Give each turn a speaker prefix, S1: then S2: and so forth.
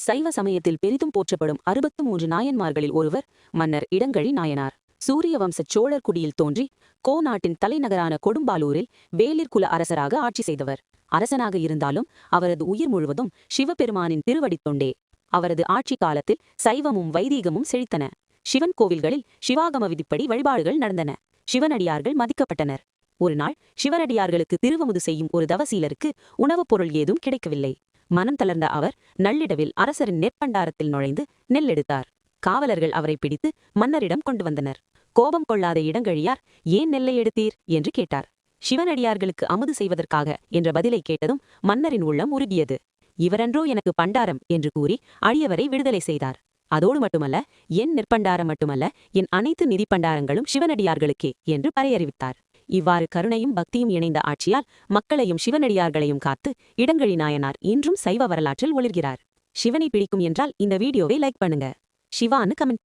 S1: சைவ சமயத்தில் பெரிதும் போற்றப்படும் 63 நாயன்மார்களில் ஒருவர் மன்னர் இடங்கழி நாயனார். சூரிய வம்சச் சோழர் குடியில் தோன்றி கோ நாட்டின் தலைநகரான கொடும்பாலூரில் வேளிர்குல அரசராக ஆட்சி செய்தவர். அரசனாக இருந்தாலும் அவரது உயிர் முழுவதும் சிவபெருமானின் திருவடித் தொண்டே. அவரது ஆட்சி காலத்தில் சைவமும் வைதீகமும் செழித்தன. சிவன் கோவில்களில் சிவாகம விதிப்படி வழிபாடுகள் நடந்தன. சிவனடியார்கள் மதிக்கப்பட்டனர். ஒருநாள் சிவனடியார்களுக்கு திருவமுது செய்யும் ஒரு தவசீலருக்கு உணவுப் பொருள் ஏதும் கிடைக்கவில்லை. மனம் தளர்ந்த அவர் நள்ளிரவில் அரசரின் நெற்பண்டாரத்தில் நுழைந்து நெல் எடுத்தார். காவலர்கள் அவரை பிடித்து மன்னரிடம் கொண்டு வந்தனர். கோபம் கொள்ளாத இடங்கழியார், ஏன் நெல்லை எடுத்தீர் என்று கேட்டார். சிவனடியார்களுக்கு அமுது செய்வதற்காக என்ற பதிலை கேட்டதும் மன்னரின் உள்ளம் உருகியது. இவரன்றோ எனக்கு பண்டாரம் என்று கூறி அழியவரை விடுதலை செய்தார். அதோடு மட்டுமல்ல, என் நெற்பண்டாரம் மட்டுமல்ல, என் அனைத்து நிதி பண்டாரங்களும் சிவனடியார்களுக்கே என்று பறையறிவித்தார். இவ்வாறு கருணையும் பக்தியும் இணைந்த ஆட்சியால் மக்களையும் சிவனடியார்களையும் காத்து இடங்கழி நாயனார் இன்றும் சைவ வரலாற்றில் ஒளிர்கிறார். சிவனை பிடிக்கும் என்றால் இந்த வீடியோவை லைக் பண்ணுங்க. சிவான்னு கமெண்ட்